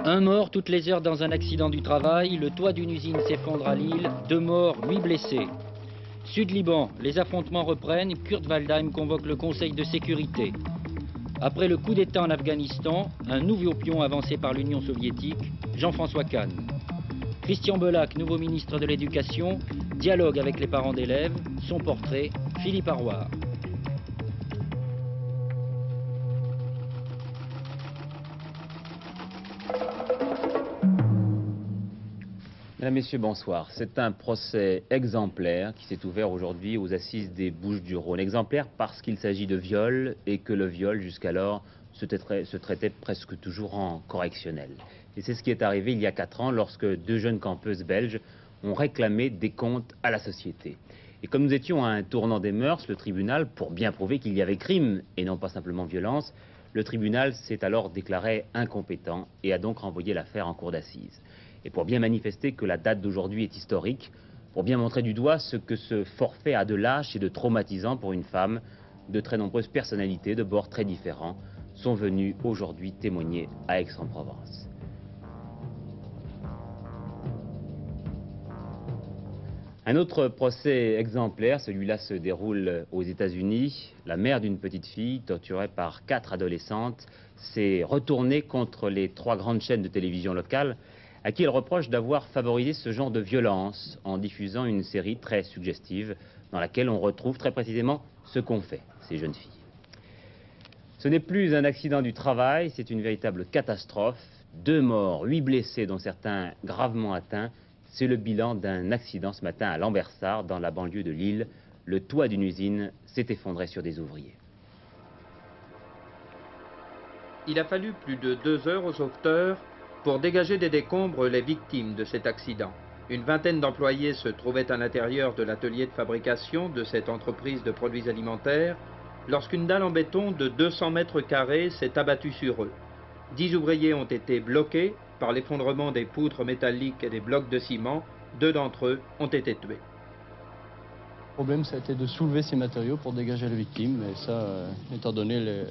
Un mort toutes les heures dans un accident du travail, le toit d'une usine s'effondre à Lille, 2 morts, 8 blessés. Sud-Liban, les affrontements reprennent, Kurt Waldheim convoque le Conseil de sécurité. Après le coup d'État en Afghanistan, un nouveau pion avancé par l'Union soviétique, Jean-François Kahn. Christian Belac, nouveau ministre de l'Éducation, dialogue avec les parents d'élèves, son portrait, Philippe Arroir. Mesdames, Messieurs, bonsoir. C'est un procès exemplaire qui s'est ouvert aujourd'hui aux assises des Bouches-du-Rhône. Exemplaire parce qu'il s'agit de viol et que le viol, jusqu'alors, se traitait presque toujours en correctionnel. Et c'est ce qui est arrivé il y a 4 ans lorsque 2 jeunes campeuses belges ont réclamé des comptes à la société. Et comme nous étions à un tournant des mœurs, le tribunal, pour bien prouver qu'il y avait crime et non pas simplement violence, le tribunal s'est alors déclaré incompétent et a donc renvoyé l'affaire en cour d'assises. Et pour bien manifester que la date d'aujourd'hui est historique, pour bien montrer du doigt ce que ce forfait a de lâche et de traumatisant pour une femme, de très nombreuses personnalités de bords très différents sont venues aujourd'hui témoigner à Aix-en-Provence. Un autre procès exemplaire, celui-là se déroule aux États-Unis. La mère d'une petite fille, torturée par 4 adolescentes, s'est retournée contre les 3 grandes chaînes de télévision locales, à qui elle reproche d'avoir favorisé ce genre de violence en diffusant une série très suggestive dans laquelle on retrouve très précisément ce qu'ont fait ces jeunes filles. Ce n'est plus un accident du travail, c'est une véritable catastrophe. 2 morts, 8 blessés, dont certains gravement atteints. C'est le bilan d'un accident ce matin à Lambersart, dans la banlieue de Lille. Le toit d'une usine s'est effondré sur des ouvriers. Il a fallu plus de 2 heures aux sauveteurs pour dégager des décombres les victimes de cet accident. Une vingtaine d'employés se trouvaient à l'intérieur de l'atelier de fabrication de cette entreprise de produits alimentaires lorsqu'une dalle en béton de 200 mètres carrés s'est abattue sur eux. 10 ouvriers ont été bloqués par l'effondrement des poutres métalliques et des blocs de ciment. 2 d'entre eux ont été tués. Le problème, ça a été de soulever ces matériaux pour dégager les victimes. Et ça, étant donné le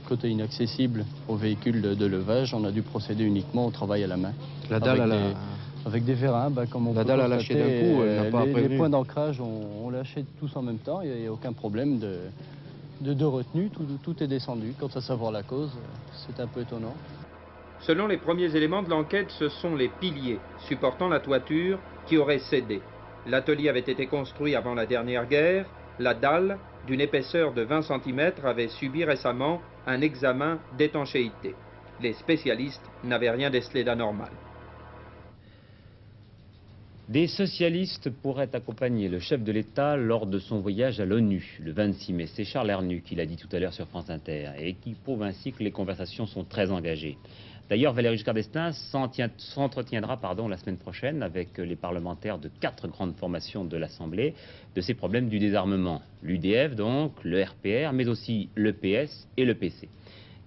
côté inaccessible aux véhicules de levage, on a dû procéder uniquement au travail à la main. La dalle avec des vérins, comme on la peut dalle a lâché d'un coup, elle n'a pas prévenu. Les points d'ancrage ont lâché tous en même temps. Il n'y a aucun problème de retenue. Tout est descendu. Quant à savoir la cause, c'est un peu étonnant. Selon les premiers éléments de l'enquête, ce sont les piliers supportant la toiture qui auraient cédé. L'atelier avait été construit avant la dernière guerre. La dalle, d'une épaisseur de 20 cm, avait subi récemment un examen d'étanchéité. Les spécialistes n'avaient rien décelé d'anormal. Des socialistes pourraient accompagner le chef de l'État lors de son voyage à l'ONU le 26 mai. C'est Charles Hernu qui l'a dit tout à l'heure sur France Inter et qui prouve ainsi que les conversations sont très engagées. D'ailleurs, Valéry Giscard d'Estaing s'entretiendra la semaine prochaine avec les parlementaires de 4 grandes formations de l'Assemblée de ces problèmes du désarmement. L'UDF donc, le RPR, mais aussi le PS et le PC.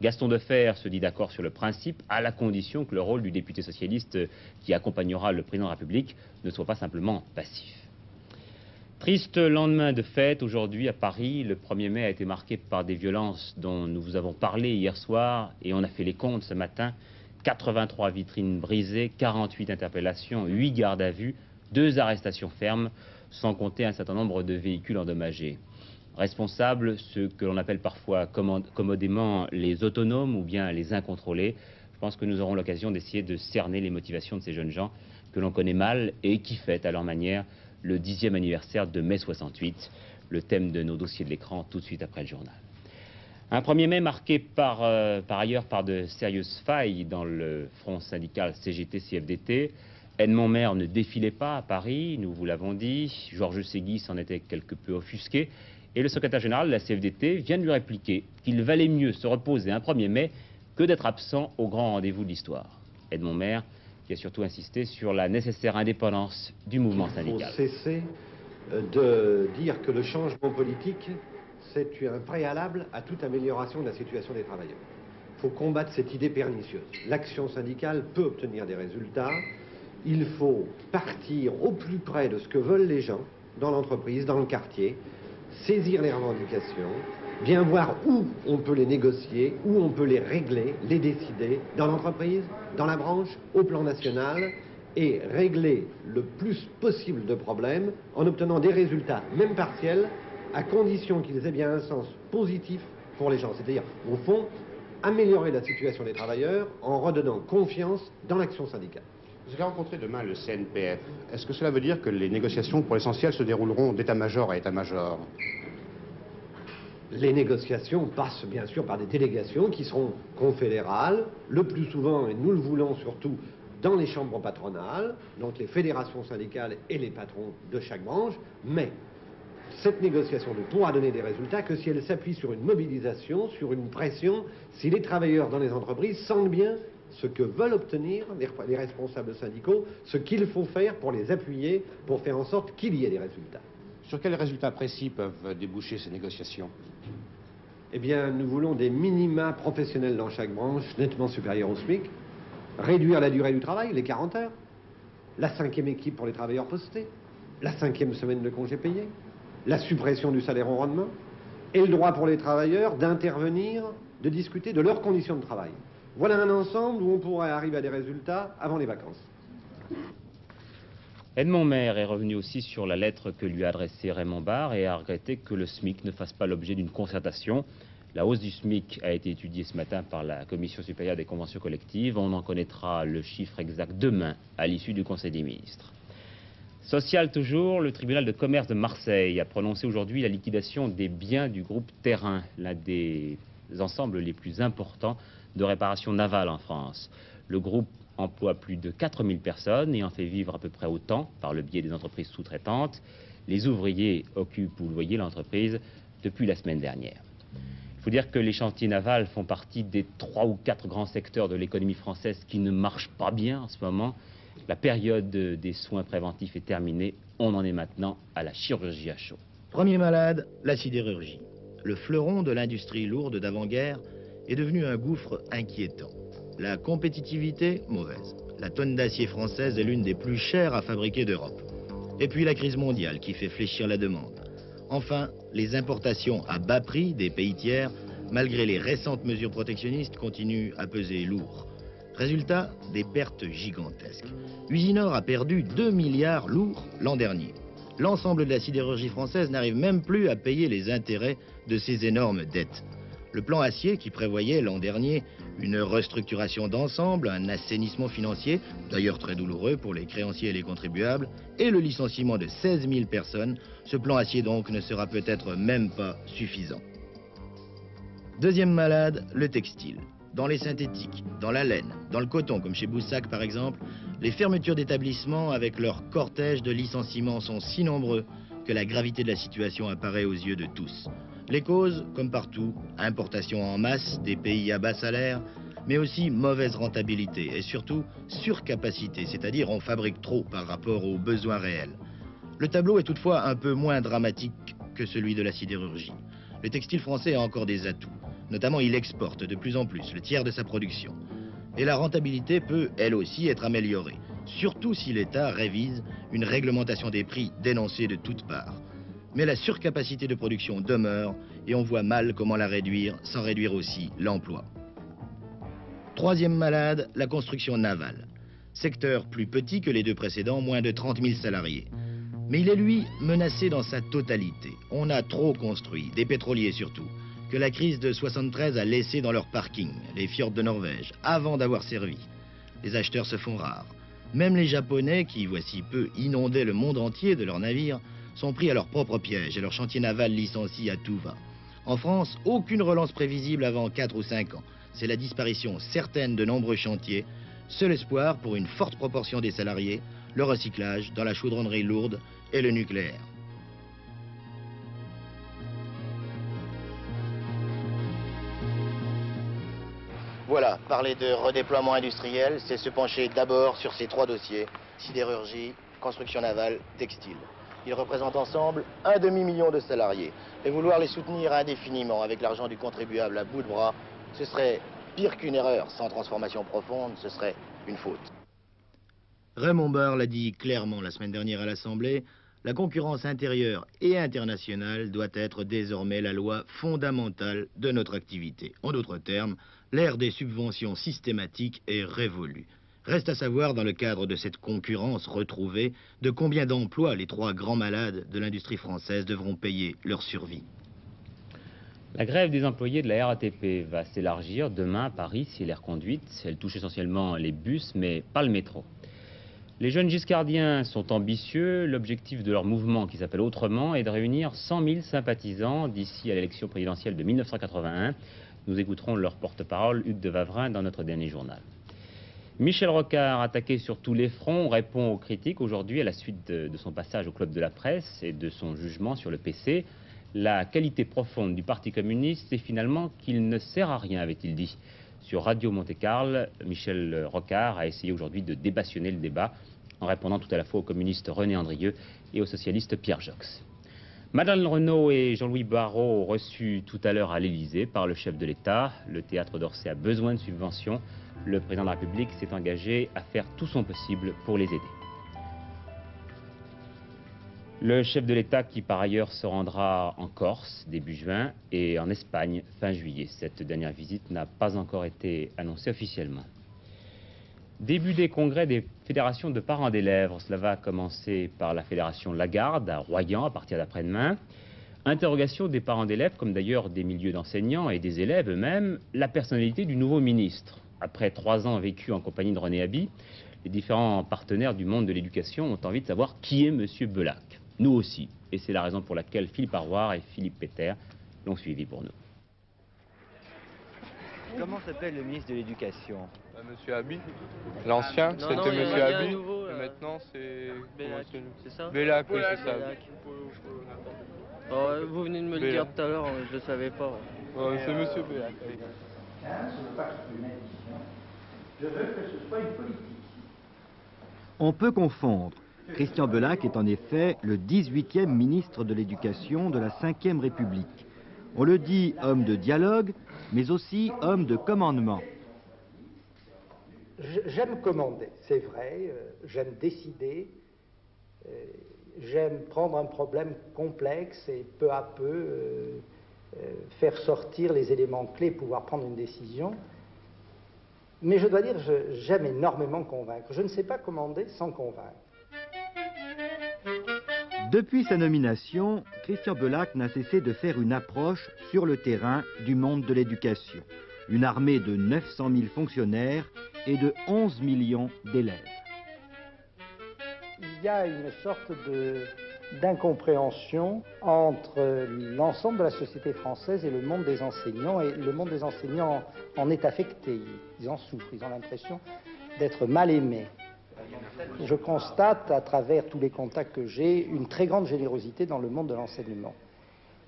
Gaston Defferre se dit d'accord sur le principe, à la condition que le rôle du député socialiste qui accompagnera le président de la République ne soit pas simplement passif. Triste lendemain de fête aujourd'hui à Paris. Le 1er mai a été marqué par des violences dont nous vous avons parlé hier soir et on a fait les comptes ce matin. 83 vitrines brisées, 48 interpellations, 8 gardes à vue, 2 arrestations fermes, sans compter un certain nombre de véhicules endommagés. Responsables, ceux que l'on appelle parfois commodément les autonomes ou bien les incontrôlés. Je pense que nous aurons l'occasion d'essayer de cerner les motivations de ces jeunes gens que l'on connaît mal et qui fêtent à leur manière le 10e anniversaire de mai 68, le thème de nos dossiers de l'écran tout de suite après le journal. Un 1er mai marqué par ailleurs par de sérieuses failles dans le front syndical CGT-CFDT. Edmond Maire ne défilait pas à Paris, nous vous l'avons dit. Georges Ségui s'en était quelque peu offusqué. Et le secrétaire général de la CFDT vient de lui répliquer qu'il valait mieux se reposer un 1er mai que d'être absent au grand rendez-vous de l'histoire. Edmond Maire qui a surtout insisté sur la nécessaire indépendance du mouvement syndical. Il faut cesser de dire que le changement politique, c'est un préalable à toute amélioration de la situation des travailleurs. Il faut combattre cette idée pernicieuse. L'action syndicale peut obtenir des résultats. Il faut partir au plus près de ce que veulent les gens, dans l'entreprise, dans le quartier, saisir les revendications bien voir où on peut les négocier, où on peut les régler, les décider, dans l'entreprise, dans la branche, au plan national, et régler le plus possible de problèmes en obtenant des résultats, même partiels, à condition qu'ils aient bien un sens positif pour les gens. C'est-à-dire, au fond, améliorer la situation des travailleurs en redonnant confiance dans l'action syndicale. Vous allez rencontrer demain le CNPF. Est-ce que cela veut dire que les négociations, pour l'essentiel, se dérouleront d'état-major à état-major? Les négociations passent bien sûr par des délégations qui seront confédérales, le plus souvent, et nous le voulons surtout, dans les chambres patronales, donc les fédérations syndicales et les patrons de chaque branche, mais cette négociation ne pourra donner des résultats que si elle s'appuie sur une mobilisation, sur une pression, si les travailleurs dans les entreprises sentent bien ce que veulent obtenir les responsables syndicaux, ce qu'il faut faire pour les appuyer, pour faire en sorte qu'il y ait des résultats. Sur quels résultats précis peuvent déboucher ces négociations? Eh bien, nous voulons des minima professionnels dans chaque branche nettement supérieurs au SMIC, réduire la durée du travail, les 40 heures, la 5e équipe pour les travailleurs postés, la 5e semaine de congés payés, la suppression du salaire au rendement, et le droit pour les travailleurs d'intervenir, de discuter de leurs conditions de travail. Voilà un ensemble où on pourrait arriver à des résultats avant les vacances. Edmond Maire est revenu aussi sur la lettre que lui a adressée Raymond Barre et a regretté que le SMIC ne fasse pas l'objet d'une concertation. La hausse du SMIC a été étudiée ce matin par la Commission supérieure des conventions collectives. On en connaîtra le chiffre exact demain, à l'issue du Conseil des ministres. Social toujours, le tribunal de commerce de Marseille a prononcé aujourd'hui la liquidation des biens du groupe Terrain, l'un des ensembles les plus importants de réparation navale en France. Le groupe emploie plus de 4000 personnes et en fait vivre à peu près autant par le biais des entreprises sous-traitantes. Les ouvriers occupent, vous le voyez, l'entreprise depuis la semaine dernière. Il faut dire que les chantiers navals font partie des 3 ou 4 grands secteurs de l'économie française qui ne marchent pas bien en ce moment. La période des soins préventifs est terminée. On en est maintenant à la chirurgie à chaud. Premier malade, la sidérurgie. Le fleuron de l'industrie lourde d'avant-guerre est devenu un gouffre inquiétant. La compétitivité, mauvaise. La tonne d'acier française est l'une des plus chères à fabriquer d'Europe. Et puis la crise mondiale qui fait fléchir la demande. Enfin, les importations à bas prix des pays tiers, malgré les récentes mesures protectionnistes, continuent à peser lourd. Résultat, des pertes gigantesques. Usinor a perdu 2 milliards lourds l'an dernier. L'ensemble de la sidérurgie française n'arrive même plus à payer les intérêts de ces énormes dettes. Le plan acier, qui prévoyait l'an dernier une restructuration d'ensemble, un assainissement financier, d'ailleurs très douloureux pour les créanciers et les contribuables, et le licenciement de 16 000 personnes, ce plan acier donc ne sera peut-être même pas suffisant. Deuxième malade, le textile. Dans les synthétiques, dans la laine, dans le coton, comme chez Boussac par exemple, les fermetures d'établissements avec leur cortège de licenciements sont si nombreux que la gravité de la situation apparaît aux yeux de tous. Les causes, comme partout, importation en masse des pays à bas salaire, mais aussi mauvaise rentabilité et surtout surcapacité, c'est-à-dire on fabrique trop par rapport aux besoins réels. Le tableau est toutefois un peu moins dramatique que celui de la sidérurgie. Le textile français a encore des atouts. Notamment, il exporte de plus en plus, le tiers de sa production. Et la rentabilité peut, elle aussi, être améliorée, surtout si l'État révise une réglementation des prix dénoncée de toutes parts. Mais la surcapacité de production demeure et on voit mal comment la réduire sans réduire aussi l'emploi. Troisième malade, la construction navale. Secteur plus petit que les deux précédents, moins de 30 000 salariés. Mais il est, lui, menacé dans sa totalité. On a trop construit, des pétroliers surtout, que la crise de 73 a laissé dans leur parking, les fjords de Norvège, avant d'avoir servi. Les acheteurs se font rares. Même les Japonais, qui voici peu inondaient le monde entier de leurs navires, sont pris à leur propre piège et leur chantier naval licencie à tout va. En France, aucune relance prévisible avant 4 ou 5 ans. C'est la disparition certaine de nombreux chantiers. Seul espoir pour une forte proportion des salariés, le recyclage dans la chaudronnerie lourde et le nucléaire. Voilà, parler de redéploiement industriel, c'est se pencher d'abord sur ces 3 dossiers, sidérurgie, construction navale, textile. Ils représentent ensemble 1 demi-million de salariés. Et vouloir les soutenir indéfiniment avec l'argent du contribuable à bout de bras, ce serait pire qu'une erreur. Sans transformation profonde, ce serait une faute. Raymond Barre l'a dit clairement la semaine dernière à l'Assemblée, La concurrence intérieure et internationale doit être désormais la loi fondamentale de notre activité. En d'autres termes, l'ère des subventions systématiques est révolue. Reste à savoir, dans le cadre de cette concurrence retrouvée, de combien d'emplois les trois grands malades de l'industrie française devront payer leur survie. La grève des employés de la RATP va s'élargir demain à Paris si elle est reconduite. Elle touche essentiellement les bus, mais pas le métro. Les jeunes giscardiens sont ambitieux. L'objectif de leur mouvement, qui s'appelle Autrement, est de réunir 100 000 sympathisants d'ici à l'élection présidentielle de 1981. Nous écouterons leur porte-parole, Hugues de Wavrin, dans notre dernier journal. Michel Rocard, attaqué sur tous les fronts, répond aux critiques aujourd'hui à la suite de son passage au Club de la Presse et de son jugement sur le PC. La qualité profonde du Parti communiste, c'est finalement qu'il ne sert à rien, avait-il dit. Sur Radio Monte-Carlo, Michel Rocard a essayé aujourd'hui de débassionner le débat en répondant tout à la fois au communiste René Andrieux et au socialiste Pierre Jox. Madeleine Renaud et Jean-Louis Barrot reçus tout à l'heure à l'Élysée par le chef de l'État. Le théâtre d'Orsay a besoin de subventions. Le président de la République s'est engagé à faire tout son possible pour les aider. Le chef de l'État qui par ailleurs se rendra en Corse début juin et en Espagne fin juillet. Cette dernière visite n'a pas encore été annoncée officiellement. Début des congrès des fédérations de parents d'élèves. Cela va commencer par la fédération Lagarde à Royan à partir d'après-demain. Interrogation des parents d'élèves, comme d'ailleurs des milieux d'enseignants et des élèves eux-mêmes, la personnalité du nouveau ministre. Après 3 ans vécus en compagnie de René Haby, les différents partenaires du monde de l'éducation ont envie de savoir qui est M. Belac. Nous aussi, et c'est la raison pour laquelle Philippe Arroir et Philippe Péter l'ont suivi pour nous. Comment s'appelle le ministre de l'Éducation? Monsieur Haby. L'ancien, c'était Monsieur Haby. Et maintenant, c'est... Belac, c'est ça? Belac, oui, c'est ça. Oh, vous venez de me le dire tout à l'heure, je ne le savais pas. Ouais, c'est Monsieur Belac. Je veux que ce soit une politique. On peut confondre. Christian Belac est en effet le 18e ministre de l'Éducation de la Ve République. On le dit homme de dialogue, mais aussi homme de commandement. J'aime commander, c'est vrai, j'aime décider, j'aime prendre un problème complexe et peu à peu faire sortir les éléments clés, pouvoir prendre une décision. Mais je dois dire, j'aime énormément convaincre. Je ne sais pas commander sans convaincre. Depuis sa nomination, Christian Belac n'a cessé de faire une approche sur le terrain du monde de l'éducation. Une armée de 900 000 fonctionnaires et de 11 millions d'élèves. Il y a une sorte d'incompréhension entre l'ensemble de la société française et le monde des enseignants. Et le monde des enseignants en est affecté, ils en souffrent, ils ont l'impression d'être mal aimés. Je constate, à travers tous les contacts que j'ai, une très grande générosité dans le monde de l'enseignement.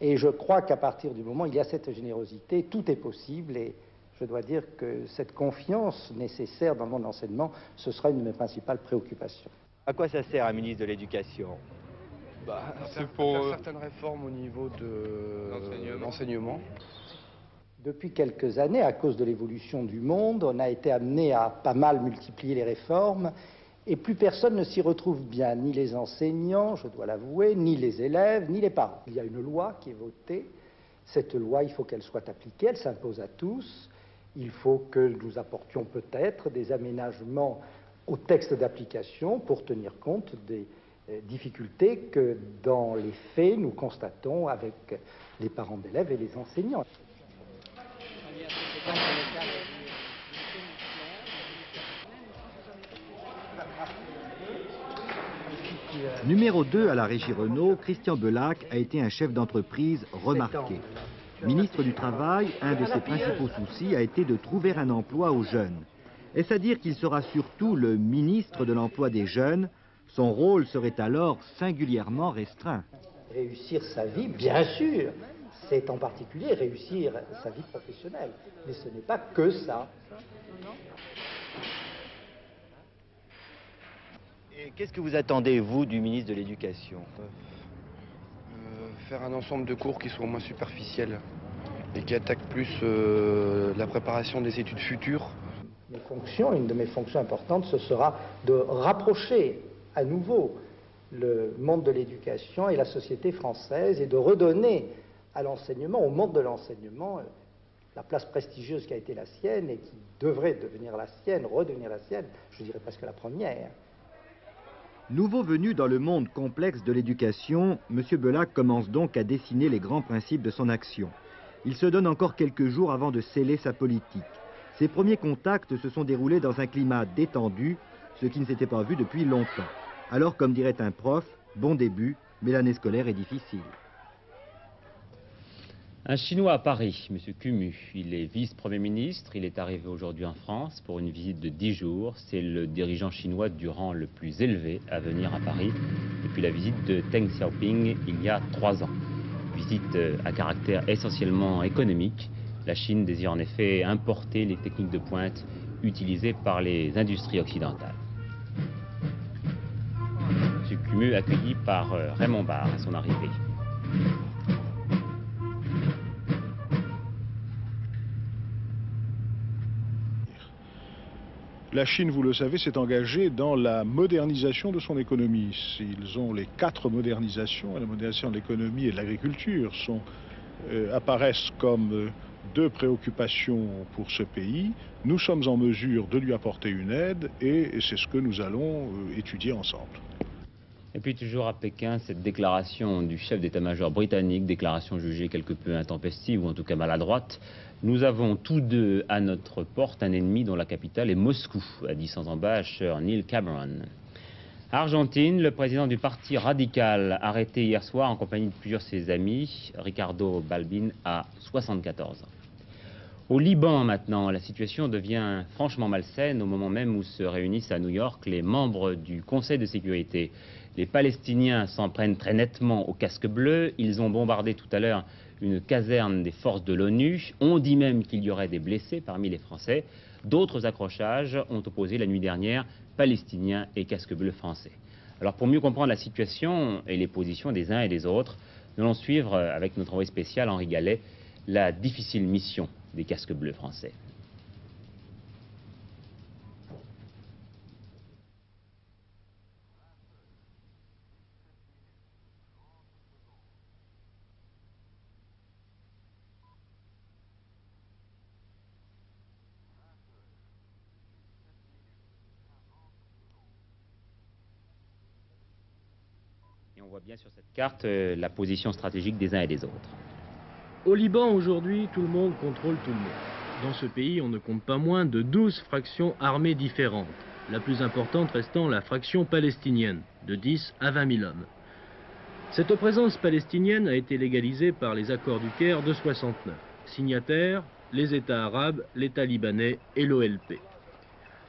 Et je crois qu'à partir du moment où il y a cette générosité, tout est possible. Et je dois dire que cette confiance nécessaire dans le monde de l'enseignement, ce sera une de mes principales préoccupations. À quoi ça sert un ministre de l'Éducation? C'est pour faire certaines réformes au niveau de l'enseignement. Depuis quelques années, à cause de l'évolution du monde, on a été amené à pas mal multiplier les réformes et plus personne ne s'y retrouve bien, ni les enseignants, je dois l'avouer, ni les élèves, ni les parents. Il y a une loi qui est votée, cette loi, il faut qu'elle soit appliquée, elle s'impose à tous, il faut que nous apportions peut-être des aménagements au texte d'application pour tenir compte des difficultés que dans les faits nous constatons avec les parents d'élèves et les enseignants. Numéro 2 à la Régie Renault, Christian Belac a été un chef d'entreprise remarqué. Ministre du Travail, un de ses principaux soucis a été de trouver un emploi aux jeunes. Est-ce à dire qu'il sera surtout le ministre de l'emploi des jeunes? Son rôle serait alors singulièrement restreint. Réussir sa vie, bien sûr, c'est en particulier réussir sa vie professionnelle. Mais ce n'est pas que ça. Et qu'est-ce que vous attendez, vous, du ministre de l'Éducation? Faire un ensemble de cours qui soient moins superficiels et qui attaquent plus la préparation des études futures. Une de mes fonctions importantes, ce sera de rapprocher à nouveau le monde de l'éducation et la société française et de redonner à l'enseignement, au monde de l'enseignement, la place prestigieuse qui a été la sienne et qui devrait devenir la sienne, redevenir la sienne, je dirais presque la première. Nouveau venu dans le monde complexe de l'éducation, M. Belac commence donc à dessiner les grands principes de son action. Il se donne encore quelques jours avant de sceller sa politique. Ses premiers contacts se sont déroulés dans un climat détendu, ce qui ne s'était pas vu depuis longtemps. Alors, comme dirait un prof, bon début, mais l'année scolaire est difficile. Un Chinois à Paris, M. Cumu, il est vice-premier ministre, il est arrivé aujourd'hui en France pour une visite de 10 jours. C'est le dirigeant chinois du rang le plus élevé à venir à Paris depuis la visite de Deng Xiaoping il y a 3 ans. Visite à caractère essentiellement économique. La Chine désire en effet importer les techniques de pointe utilisées par les industries occidentales. M. Cumu accueilli par Raymond Barre à son arrivée. La Chine, vous le savez, s'est engagée dans la modernisation de son économie. Ils ont les 4 modernisations, la modernisation de l'économie et de l'agriculture apparaissent comme 2 préoccupations pour ce pays. Nous sommes en mesure de lui apporter une aide et c'est ce que nous allons étudier ensemble. Et puis toujours à Pékin, cette déclaration du chef d'état-major britannique, déclaration jugée quelque peu intempestive ou en tout cas maladroite. Nous avons tous deux à notre porte un ennemi dont la capitale est Moscou, a dit sans embâche Sir Neil Cameron. Argentine, le président du parti radical, arrêté hier soir en compagnie de plusieurs de ses amis, Ricardo Balbín, a 74 ans. Au Liban maintenant, la situation devient franchement malsaine au moment même où se réunissent à New York les membres du Conseil de sécurité. Les Palestiniens s'en prennent très nettement au casque bleu. Ils ont bombardé tout à l'heure une caserne des forces de l'ONU. On dit même qu'il y aurait des blessés parmi les Français. D'autres accrochages ont opposé la nuit dernière Palestiniens et casque bleu français. Alors pour mieux comprendre la situation et les positions des uns et des autres, nous allons suivre avec notre envoyé spécial Henri Gallet la difficile mission des casques bleus français. Et on voit bien sur cette carte la position stratégique des uns et des autres. Au Liban, aujourd'hui, tout le monde contrôle tout le monde. Dans ce pays, on ne compte pas moins de 12 fractions armées différentes, la plus importante restant la fraction palestinienne, de 10 à 20 000 hommes. Cette présence palestinienne a été légalisée par les accords du Caire de 69. Signataires, les États arabes, l'État libanais et l'OLP.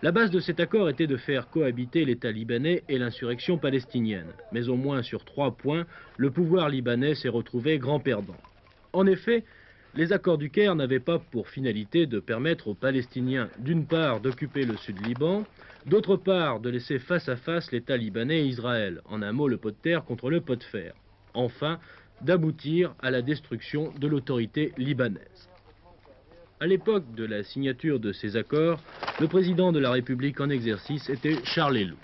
La base de cet accord était de faire cohabiter l'État libanais et l'insurrection palestinienne. Mais au moins sur 3 points, le pouvoir libanais s'est retrouvé grand perdant. En effet, les accords du Caire n'avaient pas pour finalité de permettre aux Palestiniens, d'une part, d'occuper le Sud-Liban, d'autre part, de laisser face à face l'État libanais et Israël, en un mot le pot de terre contre le pot de fer. Enfin, d'aboutir à la destruction de l'autorité libanaise. À l'époque de la signature de ces accords, le président de la République en exercice était Charles Helou.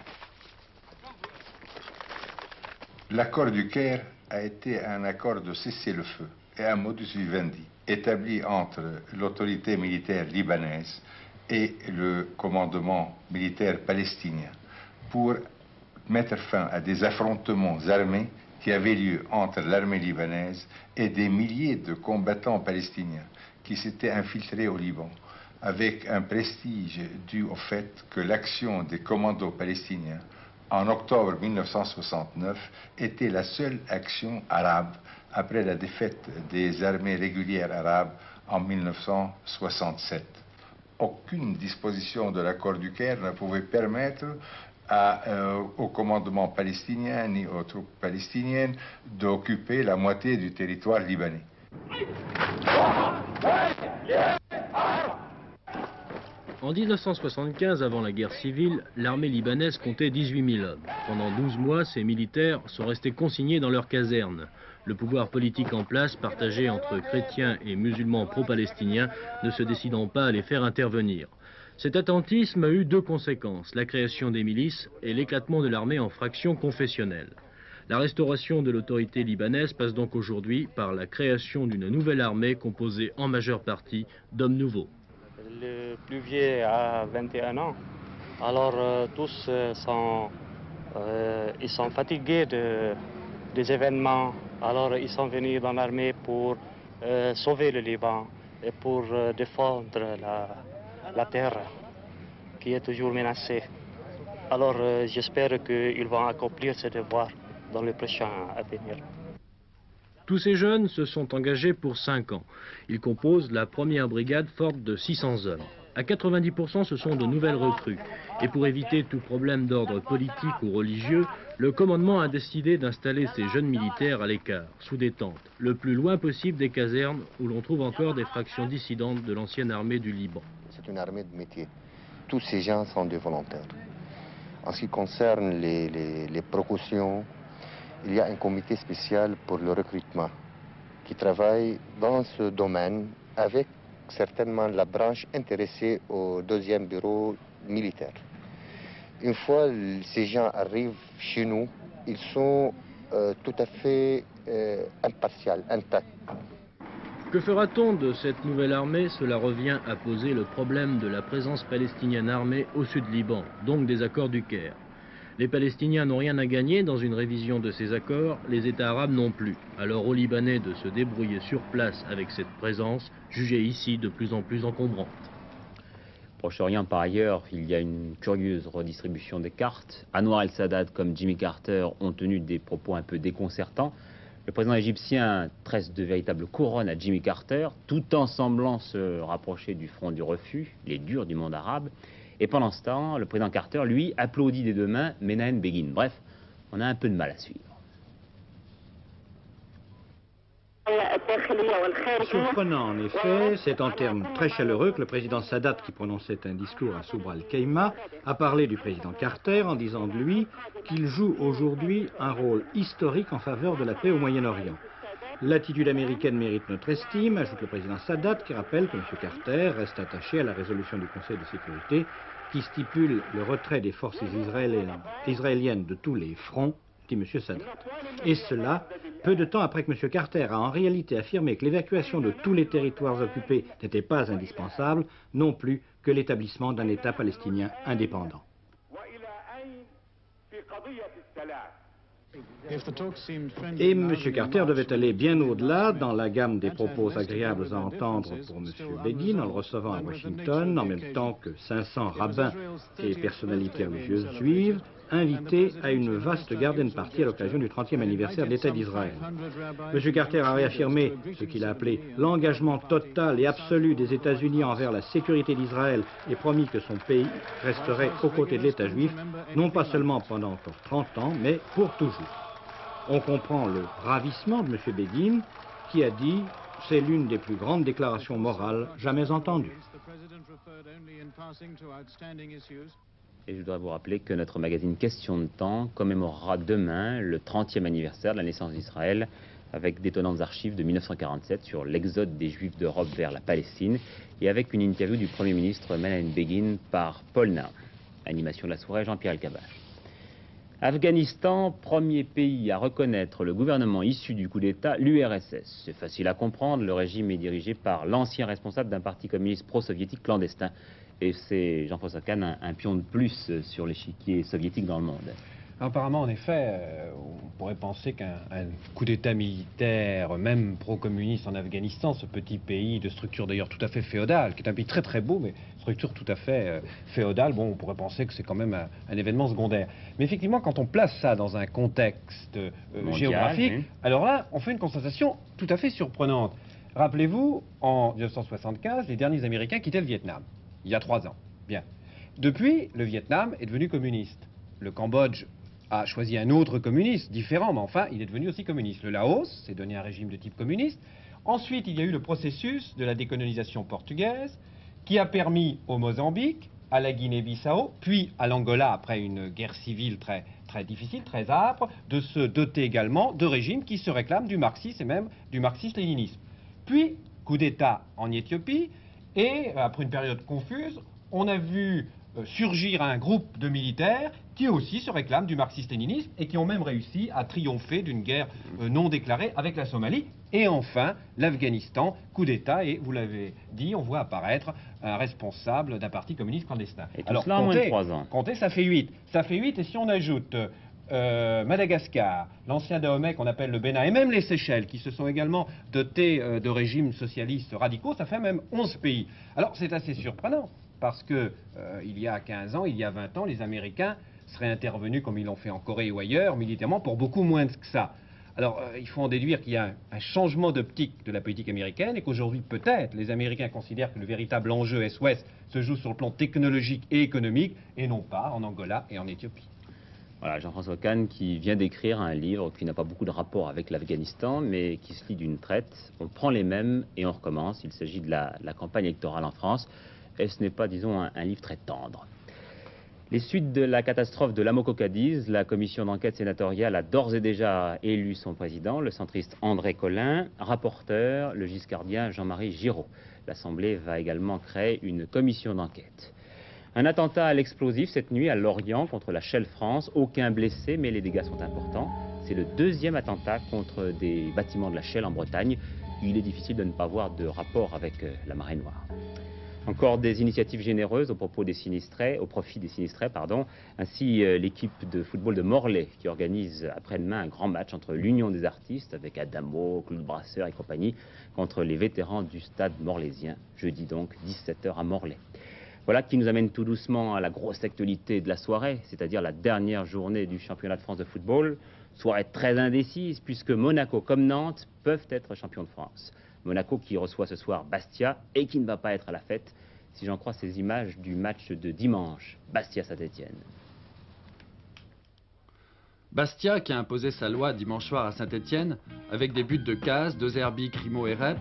L'accord du Caire a été un accord de cessez-le-feu et un modus vivendi établi entre l'autorité militaire libanaise et le commandement militaire palestinien pour mettre fin à des affrontements armés qui avaient lieu entre l'armée libanaise et des milliers de combattants palestiniens qui s'étaient infiltrés au Liban, avec un prestige dû au fait que l'action des commandos palestiniens en octobre 1969 était la seule action arabe après la défaite des armées régulières arabes en 1967. Aucune disposition de l'accord du Caire ne pouvait permettre au commandement palestinien ni aux troupes palestiniennes d'occuper la moitié du territoire libanais. En 1975, avant la guerre civile, l'armée libanaise comptait 18 000 hommes. Pendant 12 mois, ces militaires sont restés consignés dans leurs casernes. Le pouvoir politique en place, partagé entre chrétiens et musulmans pro-palestiniens, ne se décidant pas à les faire intervenir. Cet attentisme a eu 2 conséquences, la création des milices et l'éclatement de l'armée en fractions confessionnelles. La restauration de l'autorité libanaise passe donc aujourd'hui par la création d'une nouvelle armée composée en majeure partie d'hommes nouveaux. Le plus vieux a 21 ans, alors tous ils sont fatigués des événements, alors ils sont venus dans l'armée pour sauver le Liban et pour défendre la terre qui est toujours menacée. Alors j'espère qu'ils vont accomplir ce devoir dans les prochains avenir. Tous ces jeunes se sont engagés pour 5 ans. Ils composent la première brigade forte de 600 hommes. À 90%, ce sont de nouvelles recrues. Et pour éviter tout problème d'ordre politique ou religieux, le commandement a décidé d'installer ces jeunes militaires à l'écart, sous détente, le plus loin possible des casernes où l'on trouve encore des fractions dissidentes de l'ancienne armée du Liban. C'est une armée de métier. Tous ces gens sont des volontaires. En ce qui concerne les précautions, il y a un comité spécial pour le recrutement qui travaille dans ce domaine avec certainement la branche intéressée au 2e bureau militaire. Une fois ces gens arrivent chez nous, ils sont tout à fait impartials, intacts. Que fera-t-on de cette nouvelle armée? Cela revient à poser le problème de la présence palestinienne armée au sud Liban, donc des accords du Caire. Les Palestiniens n'ont rien à gagner dans une révision de ces accords, les États arabes non plus. Alors aux Libanais de se débrouiller sur place avec cette présence, jugée ici de plus en plus encombrante. Proche-Orient, par ailleurs, il y a une curieuse redistribution des cartes. Anwar el-Sadat comme Jimmy Carter ont tenu des propos un peu déconcertants. Le président égyptien tresse de véritables couronnes à Jimmy Carter, tout en semblant se rapprocher du front du refus, les durs du monde arabe. Et pendant ce temps, le président Carter, lui, applaudit des deux mains Menahem Begin. Bref, on a un peu de mal à suivre. Surprenant en effet, c'est en termes très chaleureux que le président Sadat, qui prononçait un discours à Soubra al-Khaïma, a parlé du président Carter en disant de lui qu'il joue aujourd'hui un rôle historique en faveur de la paix au Moyen-Orient. L'attitude américaine mérite notre estime, ajoute le président Sadat, qui rappelle que M. Carter reste attaché à la résolution du Conseil de sécurité qui stipule le retrait des forces israéliennes de tous les fronts, dit M. Sadat. Et cela, peu de temps après que M. Carter a en réalité affirmé que l'évacuation de tous les territoires occupés n'était pas indispensable, non plus que l'établissement d'un État palestinien indépendant. Et M. Carter devait aller bien au-delà dans la gamme des propos agréables à entendre pour M. Begin en le recevant à Washington, en même temps que 500 rabbins et personnalités religieuses juives, invités à une vaste garden party à l'occasion du 30e anniversaire de l'État d'Israël. M. Carter a réaffirmé ce qu'il a appelé l'engagement total et absolu des États-Unis envers la sécurité d'Israël et promis que son pays resterait aux côtés de l'État juif, non pas seulement pendant encore 30 ans, mais pour toujours. On comprend le ravissement de M. Begin, qui a dit « c'est l'une des plus grandes déclarations morales jamais entendues ». Et je dois vous rappeler que notre magazine Question de Temps commémorera demain le 30e anniversaire de la naissance d'Israël avec d'étonnantes archives de 1947 sur l'exode des Juifs d'Europe vers la Palestine et avec une interview du Premier ministre Menahem Begin par Paul Nain. Animation de la soirée, Jean-Pierre Elkabbach. Afghanistan, premier pays à reconnaître le gouvernement issu du coup d'État, l'URSS. C'est facile à comprendre, le régime est dirigé par l'ancien responsable d'un parti communiste pro-soviétique clandestin. Et c'est Jean-François Kahn, un pion de plus sur l'échiquier soviétique dans le monde. Apparemment, en effet, on pourrait penser qu'un coup d'État militaire, même pro-communiste en Afghanistan, ce petit pays de structure d'ailleurs tout à fait féodale, qui est un pays très très beau, mais structure tout à fait féodale, bon, on pourrait penser que c'est quand même un événement secondaire. Mais effectivement, quand on place ça dans un contexte géographique, oui. Alors là, on fait une constatation tout à fait surprenante. Rappelez-vous, en 1975, les derniers Américains quittaient le Vietnam, il y a 3 ans. Bien. Depuis, le Vietnam est devenu communiste. Le Cambodge a choisi un autre communiste, différent, mais enfin, il est devenu aussi communiste. Le Laos s'est donné un régime de type communiste. Ensuite, il y a eu le processus de la décolonisation portugaise, qui a permis au Mozambique, à la Guinée-Bissau, puis à l'Angola, après une guerre civile très difficile, très âpre, de se doter également de régimes qui se réclament du marxisme et même du marxisme-léninisme. Puis, coup d'État en Éthiopie, et après une période confuse, on a vu surgir un groupe de militaires qui aussi se réclament du marxisme-léninisme et qui ont même réussi à triompher d'une guerre non déclarée avec la Somalie. Et enfin, l'Afghanistan, coup d'État, et vous l'avez dit, on voit apparaître un responsable d'un parti communiste clandestin. Et tout cela en moins de 3 ans. Comptez, ça fait 8. Ça fait 8, et si on ajoute Madagascar, l'ancien Dahomey qu'on appelle le Bénin, et même les Seychelles, qui se sont également dotés de régimes socialistes radicaux, ça fait même 11 pays. Alors c'est assez surprenant, parce que il y a 15 ans, il y a 20 ans, les Américains seraient intervenus, comme ils l'ont fait en Corée ou ailleurs, militairement, pour beaucoup moins que ça. Alors, il faut en déduire qu'il y a un changement d'optique de la politique américaine et qu'aujourd'hui, peut-être, les Américains considèrent que le véritable enjeu Est-Ouest se joue sur le plan technologique et économique et non pas en Angola et en Éthiopie. Voilà, Jean-François Kahn qui vient d'écrire un livre qui n'a pas beaucoup de rapport avec l'Afghanistan, mais qui se lit d'une traite. On prend les mêmes et on recommence. Il s'agit de la campagne électorale en France. Et ce n'est pas, disons, un livre très tendre. Les suites de la catastrophe de l'Amoco-Cadiz, la commission d'enquête sénatoriale a d'ores et déjà élu son président, le centriste André Colin, rapporteur, le giscardien Jean-Marie Giraud. L'Assemblée va également créer une commission d'enquête. Un attentat à l'explosif cette nuit à Lorient contre la Shell France. Aucun blessé, mais les dégâts sont importants. C'est le deuxième attentat contre des bâtiments de la Shell en Bretagne. Il est difficile de ne pas voir de rapport avec la marée noire. Encore des initiatives généreuses au profit des sinistrés, Ainsi, l'équipe de football de Morlaix qui organise après-demain un grand match entre l'Union des artistes avec Adamo, Claude Brasseur et compagnie contre les vétérans du stade morlaisien. Jeudi donc, 17h à Morlaix. Voilà qui nous amène tout doucement à la grosse actualité de la soirée, c'est-à-dire la dernière journée du championnat de France de football. Soirée très indécise puisque Monaco comme Nantes peuvent être champions de France. Monaco qui reçoit ce soir Bastia et qui ne va pas être à la fête, si j'en crois ces images du match de dimanche, Bastia-Saint-Étienne. Bastia qui a imposé sa loi dimanche soir à Saint-Étienne avec des buts de Caz, De Zerbi, Grimaud et Rep.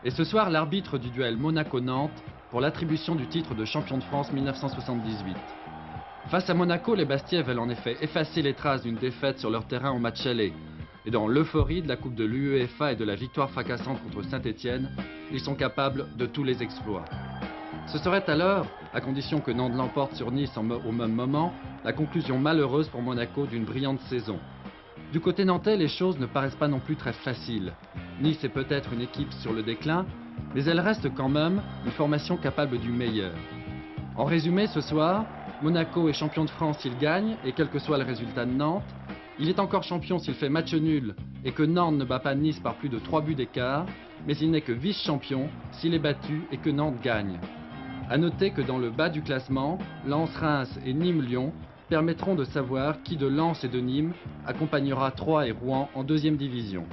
Et ce soir, l'arbitre du duel Monaco-Nantes pour l'attribution du titre de champion de France 1978. Face à Monaco, les Bastiais veulent en effet effacer les traces d'une défaite sur leur terrain au match aller. Et dans l'euphorie de la Coupe de l'UEFA et de la victoire fracassante contre Saint-Étienne, ils sont capables de tous les exploits. Ce serait alors, à condition que Nantes l'emporte sur Nice au même moment, la conclusion malheureuse pour Monaco d'une brillante saison. Du côté nantais, les choses ne paraissent pas non plus très faciles. Nice est peut-être une équipe sur le déclin, mais elle reste quand même une formation capable du meilleur. En résumé, ce soir, Monaco est champion de France s'il gagne, et quel que soit le résultat de Nantes. Il est encore champion s'il fait match nul et que Nantes ne bat pas Nice par plus de 3 buts d'écart, mais il n'est que vice-champion s'il est battu et que Nantes gagne. A noter que dans le bas du classement, Lens-Reims et Nîmes-Lyon permettront de savoir qui de Lens et de Nîmes accompagnera Troyes et Rouen en 2e division.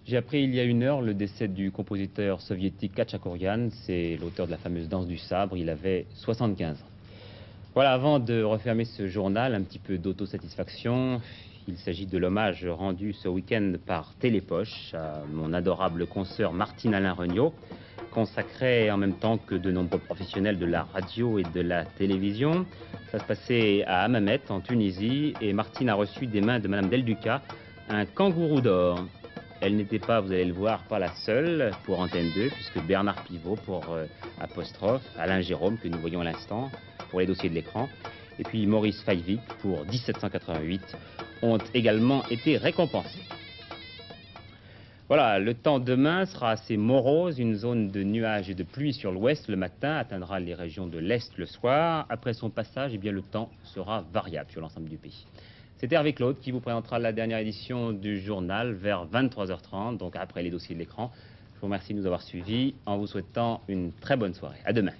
J'ai appris il y a 1 heure le décès du compositeur soviétique Khachaturian. C'est l'auteur de la fameuse Danse du sabre. Il avait 75 ans. Voilà, avant de refermer ce journal, un petit peu d'autosatisfaction. Il s'agit de l'hommage rendu ce week-end par Télépoche à mon adorable consoeur Martine Alain Regnault, consacré en même temps que de nombreux professionnels de la radio et de la télévision. Ça se passait à Hammamet, en Tunisie, et Martine a reçu des mains de Madame Del Duca un kangourou d'or. Elle n'était pas, vous allez le voir, pas la seule pour Antenne 2, puisque Bernard Pivot pour Apostrophe, Alain Jérôme, que nous voyons à l'instant, pour les dossiers de l'écran, et puis Maurice Faivik pour 1788, ont également été récompensés. Voilà, le temps demain sera assez morose, une zone de nuages et de pluie sur l'ouest le matin atteindra les régions de l'est le soir. Après son passage, eh bien, le temps sera variable sur l'ensemble du pays. C'est Hervé Claude qui vous présentera la dernière édition du journal vers 23h30, donc après les dossiers de l'écran. Je vous remercie de nous avoir suivis en vous souhaitant une très bonne soirée. À demain.